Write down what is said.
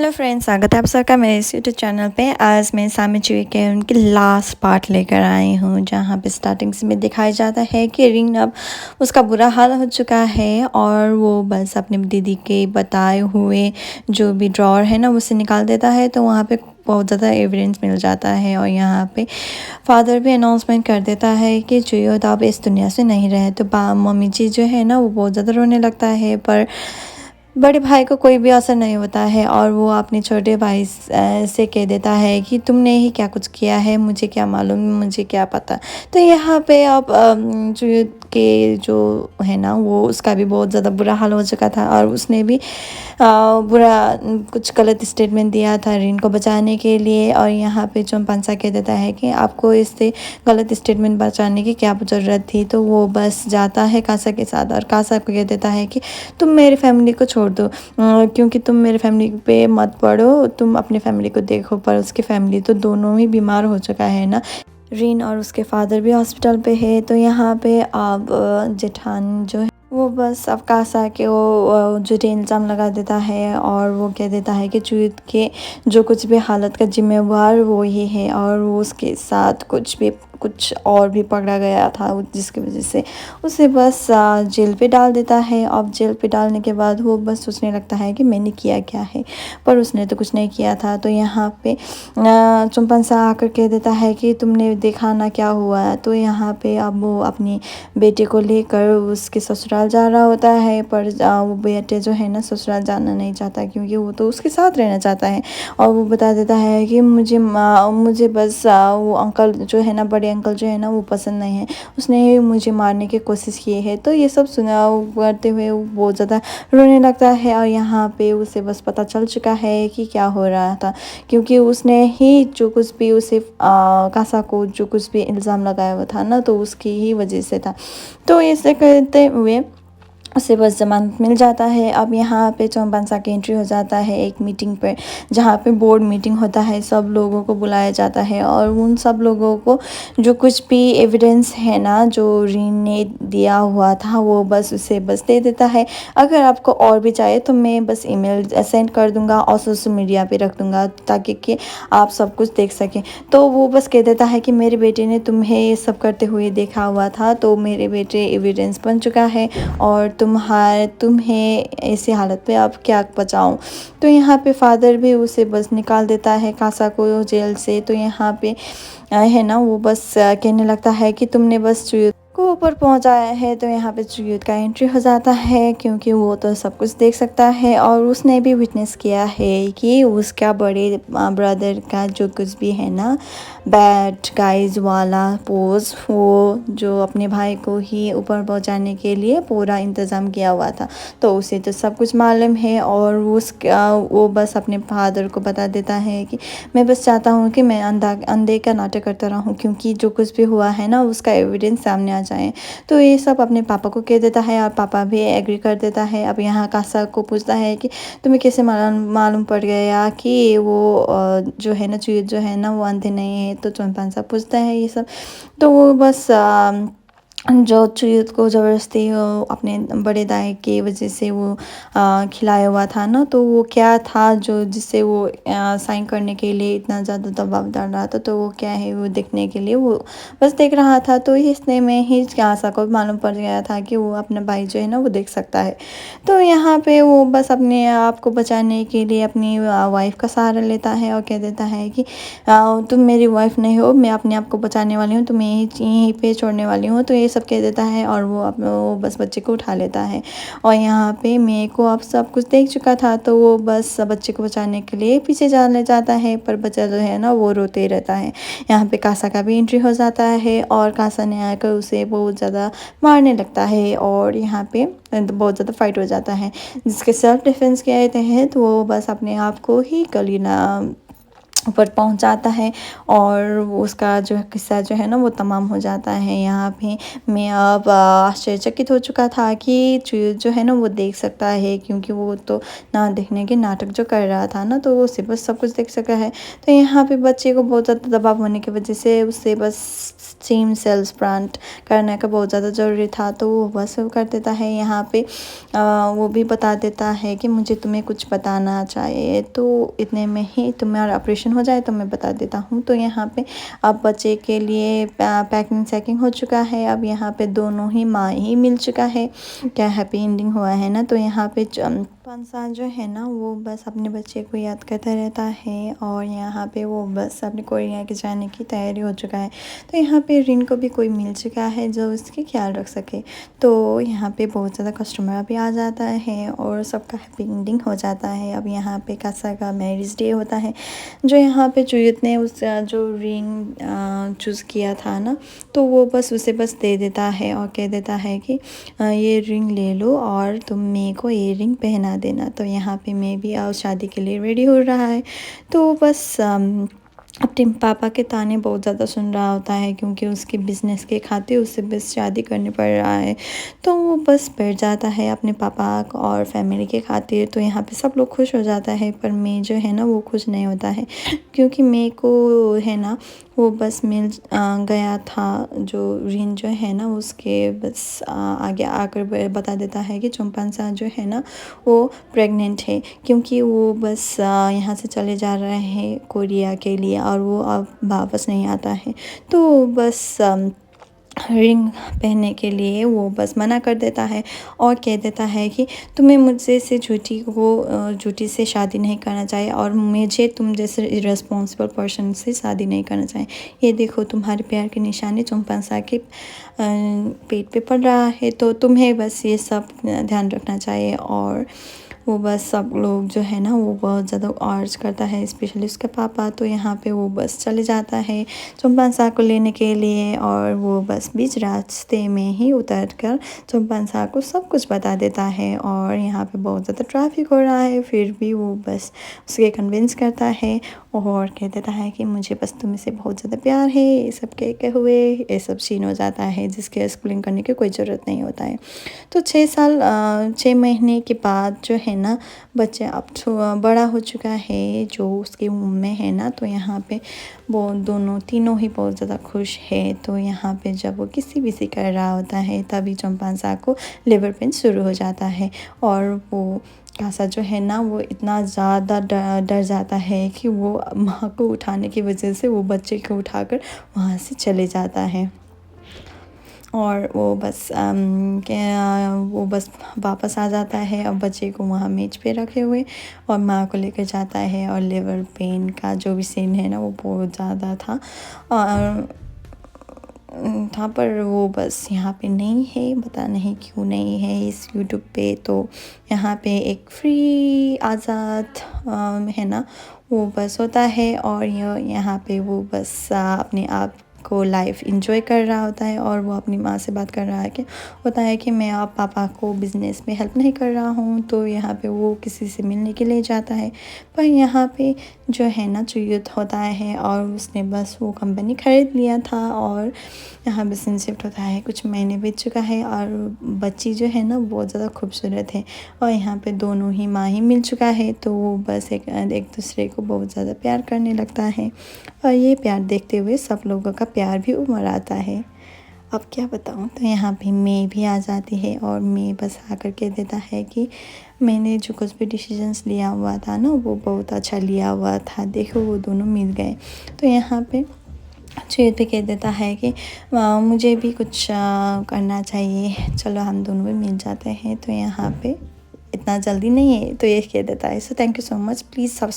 Hello friends, स्वागत है आप सबका मेरे इस यूट्यूब चैनल पे। आज मैं सामी चुई के उनकी लास्ट पार्ट लेकर आई हूँ, जहाँ पे स्टार्टिंग से में दिखाया जाता है कि रिंग अब उसका बुरा हाल हो चुका है और वो बस अपनी दीदी के बताए हुए जो भी ड्रॉर है ना उसे निकाल देता है। तो वहाँ पे बहुत ज़्यादा एविडेंस मिल जाता है और यहाँ पे फादर भी अनाउंसमेंट कर देता है कि चुयो तो अब इस दुनिया से नहीं रहे। तो मम्मी जी जो है ना वो बहुत ज़्यादा रोने लगता है, पर बड़े भाई को कोई भी असर नहीं होता है और वो अपने छोटे भाई से कह देता है कि तुमने ही क्या कुछ किया है, मुझे क्या मालूम, मुझे क्या पता। तो यहाँ पे अब जो के जो है ना वो उसका भी बहुत ज़्यादा बुरा हाल हो चुका था और उसने भी बुरा कुछ गलत स्टेटमेंट दिया था रिन को बचाने के लिए। और यहाँ पे चौंपांसा कह देता है कि आपको इससे गलत स्टेटमेंट बचाने की क्या ज़रूरत थी। तो वो बस जाता है कासा के साथ और कासा को कह देता है कि तुम मेरी फैमिली को छोड़ दो, क्योंकि तुम मेरे फैमिली पे मत पड़ो, तुम अपनी फैमिली को देखो। पर उसकी फैमिली तो दोनों ही बीमार हो चुका है ना, रिन और उसके फादर भी हॉस्पिटल पे है। तो यहाँ पे अब जेठान जो है वो बस अब कासा के वो जो इल्ज़ाम लगा देता है और वो कह देता है कि चूत के जो कुछ भी हालत का जिम्मेवार वो ही है और वो उसके साथ कुछ और भी पकड़ा गया था, जिसकी वजह से उसे बस जेल पे डाल देता है। अब जेल पे डालने के बाद वो बस सोचने लगता है कि मैंने किया क्या है, पर उसने तो कुछ नहीं किया था। तो यहाँ पे चुम्पन आकर कह देता है कि तुमने देखा ना क्या हुआ है। तो यहाँ पे अब वो अपनी बेटे को लेकर उसके ससुराल जा रहा होता है, पर वो बेटे जो है ना ससुराल जाना नहीं चाहता, क्योंकि वो तो उसके साथ रहना चाहता है। और वो बता देता है कि मुझे बस वो अंकल जो है ना, बड़े अंकल जो है ना वो पसंद नहीं है, उसने मुझे मारने की कोशिश की है। तो ये सब सुना करते हुए वो बहुत ज़्यादा रोने लगता है और यहाँ पे उसे बस पता चल चुका है कि क्या हो रहा था, क्योंकि उसने ही जो कुछ भी उसे कासा को जो कुछ भी इल्ज़ाम लगाया हुआ था ना, तो उसकी ही वजह से था। तो ऐसे करते हुए उसे बस ज़मानत मिल जाता है। अब यहाँ पे चौंपांसा की एंट्री हो जाता है एक मीटिंग पर, जहाँ पे बोर्ड मीटिंग होता है, सब लोगों को बुलाया जाता है और उन सब लोगों को जो कुछ भी एविडेंस है ना जो रीन ने दिया हुआ था वो बस उसे बस दे देता है। अगर आपको और भी चाहिए तो मैं बस ईमेल सेंड कर दूँगा और सोशल मीडिया पे रख दूँगा, ताकि कि आप सब कुछ देख सकें। तो वो बस कह देता है कि मेरे बेटे ने तुम्हें ये सब करते हुए देखा हुआ था, तो मेरे बेटे एविडेंस बन चुका है और तुम्हें ऐसी हालत पे अब क्या बचाऊं। तो यहाँ पे फादर भी उसे बस निकाल देता है कासा को जेल से। तो यहाँ पे है ना वो बस कहने लगता है कि तुमने बस चुयूत को ऊपर पहुंचाया है। तो यहाँ पे चुयूत का एंट्री हो जाता है, क्योंकि वो तो सब कुछ देख सकता है और उसने भी विटनेस किया है कि उसका बड़े ब्रदर का जो कुछ भी है ना बैड गाइज वाला पोज, वो जो अपने भाई को ही ऊपर पहुंचाने के लिए पूरा इंतज़ाम किया हुआ था, तो उसे तो सब कुछ मालूम है। और वो बस अपने फादर को बता देता है कि मैं बस चाहता हूँ कि मैं अंधे का नाटक करता रहूँ, क्योंकि जो कुछ भी हुआ है ना उसका एविडेंस सामने आ जाए। तो ये सब अपने पापा को कह देता है और पापा भी एग्री कर देता है। अब यहाँ कासा को पूछता है कि तुम्हें कैसे मालूम पड़ गया कि वो जो है ना चुईत जो है ना वो अंधे नहीं है। तो चौंपांसा पूछता है ये सब। तो वो बस जो चुईत को ज़बरदस्ती अपने बड़े दाई की वजह से वो खिलाया हुआ था ना, तो वो क्या था जो जिससे वो साइन करने के लिए इतना ज़्यादा दबाव डाल रहा था। तो वो क्या है वो देखने के लिए वो बस देख रहा था। तो इसने में ही आशा को मालूम पड़ गया था कि वो अपना भाई जो है ना वो देख सकता है। तो यहाँ पे वो बस अपने आप को बचाने के लिए अपनी वाइफ का सहारा लेता है और कह देता है कि तुम मेरी वाइफ नहीं हो, मैं अपने आप को बचाने वाली हूँ, तुम्हें यहीं पे छोड़ने वाली हूँ। तो ये सब कह देता है और वो बस बच्चे को उठा लेता है। और यहाँ पे मेरे को अब सब कुछ देख चुका था, तो वो बस बच्चे को बचाने के लिए पीछे जाने जाता है, पर बच्चा जो है ना वो रोते ही रहता है। यहाँ पे कासा का भी एंट्री हो जाता है और कासा ने आकर उसे बहुत ज़्यादा मारने लगता है और यहाँ पे बहुत ज़्यादा फाइट हो जाता है, जिसके सेल्फ डिफेंस के तहत वो बस अपने आप को ही ऊपर पहुंच जाता है और उसका जो है किस्सा जो है ना वो तमाम हो जाता है। यहाँ पे मैं अब आश्चर्यचकित हो चुका था कि जो है ना वो देख सकता है, क्योंकि वो तो ना देखने के नाटक जो कर रहा था ना, तो वो उसे बस सब कुछ देख सका है। तो यहाँ पे बच्चे को बहुत ज़्यादा दबाव होने की वजह से उसे बस स्टीम सेल्स प्लांट करने का बहुत ज़्यादा ज़रूरी था, तो वो बस वो कर देता है। यहाँ पे वो भी बता देता है कि मुझे तुम्हें कुछ बताना चाहिए, तो इतने में ही तुम्हारा ऑपरेशन हो जाए तो मैं बता देता हूँ। तो यहाँ पे अब बच्चे के लिए पैकिंग सैकिंग हो चुका है। अब यहाँ पे दोनों ही माँ ही मिल चुका है। क्या हैप्पी एंडिंग हुआ है ना। तो यहाँ पे पंसा जो है ना वो बस अपने बच्चे को याद करता रहता है और यहाँ पे वो बस अपने कोरिया के जाने की तैयारी हो चुका है। तो यहाँ पे रिन को भी कोई मिल चुका है जो उसकी ख्याल रख सके। तो यहाँ पे बहुत ज़्यादा कस्टमर भी आ जाता है और सबका हैप्पी एंडिंग हो जाता है। अब यहाँ पे कासा का मैरिज डे होता है, जो यहाँ पे चुयत ने उस जो रिंग चूज़ किया था ना, तो वो बस उसे बस दे देता है और कह देता है कि ये रिंग ले लो और तुम मेरे को ये रिंग पहना देना। तो यहाँ पे मैं भी शादी के लिए रेडी हो रहा है। तो बस अपने पापा के ताने बहुत ज़्यादा सुन रहा होता है, क्योंकि उसके बिज़नेस के खातिर उसे बस शादी करनी पड़ रहा है। तो वो बस बैठ जाता है अपने पापा और फैमिली के खातिर। तो यहाँ पे सब लोग खुश हो जाता है, पर मैं जो है ना वो खुश नहीं होता है, क्योंकि मेरे को है ना वो बस मिल गया था। जो रिन जो है ना उसके बस आगे आकर बता देता है कि चुम्पांसा जो है ना वो प्रेग्नेंट है, क्योंकि वो बस यहाँ से चले जा रहे हैं कोरिया के लिए और वो अब वापस नहीं आता है। तो बस रिंग पहनने के लिए वो बस मना कर देता है और कह देता है कि तुम्हें मुझसे से झूठी से शादी नहीं करना चाहिए और मुझे तुम जैसे इरेस्पॉन्सिबल पर्सन से शादी नहीं करना चाहिए। ये देखो तुम्हारे प्यार की निशानी चुम्पांसा के पेट पे पड़ रहा है, तो तुम्हें बस ये सब ध्यान रखना चाहिए। और वो बस सब लोग जो है ना वो बहुत ज़्यादा अर्ज करता है, स्पेशली उसके पापा। तो यहाँ पे वो बस चले जाता है चुम्पांसा को लेने के लिए और वो बस बीच रास्ते में ही उतर कर चुम्पांसा को सब कुछ बता देता है। और यहाँ पे बहुत ज़्यादा ट्रैफिक हो रहा है, फिर भी वो बस उसके कन्विंस करता है और कह देता है कि मुझे बस तुम से बहुत ज़्यादा प्यार है। ये सब कहते हुए ये सब सीन हो जाता है, जिसके एक्सप्लेन करने की कोई ज़रूरत नहीं होता है। तो 6 महीने के बाद जो है ना बच्चा अब बड़ा हो चुका है जो उसकी उम्र में है ना। तो यहाँ पे वो तीनों ही बहुत ज़्यादा खुश है। तो यहाँ पे जब वो किसी कर रहा होता है तभी चंपांसा को लेबर पेन शुरू हो जाता है और वो कासा जो है ना वो इतना ज़्यादा डर जाता है कि वो माँ को उठाने की वजह से वो बच्चे को उठाकर वहाँ से चले जाता है। और वो बस वापस आ जाता है और बच्चे को वहाँ मेज पे रखे हुए और माँ को लेकर जाता है। और लेबर पेन का जो भी सीन है ना वो बहुत ज़्यादा था और था, पर वो बस यहाँ पे नहीं है, पता नहीं क्यों नहीं है इस यूट्यूब पे। तो यहाँ पे एक फ्री आज़ाद है ना वो बस होता है और यहाँ पे वो बस अपने आप को लाइफ इंजॉय कर रहा होता है और वो अपनी माँ से बात कर रहा है कि होता है कि मैं अब पापा को बिज़नेस में हेल्प नहीं कर रहा हूँ। तो यहाँ पे वो किसी से मिलने के लिए जाता है, पर यहाँ पे जो है ना युद्ध होता है और उसने बस वो कंपनी ख़रीद लिया था और यहाँ बिजनेस शिफ्ट होता है। कुछ महीने बीत चुका है और बच्ची जो है ना बहुत ज़्यादा खूबसूरत है और यहाँ पे दोनों ही माँ ही मिल चुका है। तो वो बस एक दूसरे को बहुत ज़्यादा प्यार करने लगता है और ये प्यार देखते हुए सब लोगों का प्यार भी उमड़ आता है। अब क्या बताऊँ। तो यहाँ पे मैं भी आ जाती है और मैं बस आकर कह देता है कि मैंने जो कुछ भी डिसीजंस लिया हुआ था ना वो बहुत अच्छा लिया हुआ था, देखो वो दोनों मिल गए। तो यहाँ पे चेत भी कह देता है कि मुझे भी कुछ करना चाहिए, चलो हम दोनों भी मिल जाते हैं। तो यहाँ पे इतना जल्दी नहीं है, तो ये कह देता है। So thank you so much, please subscribe.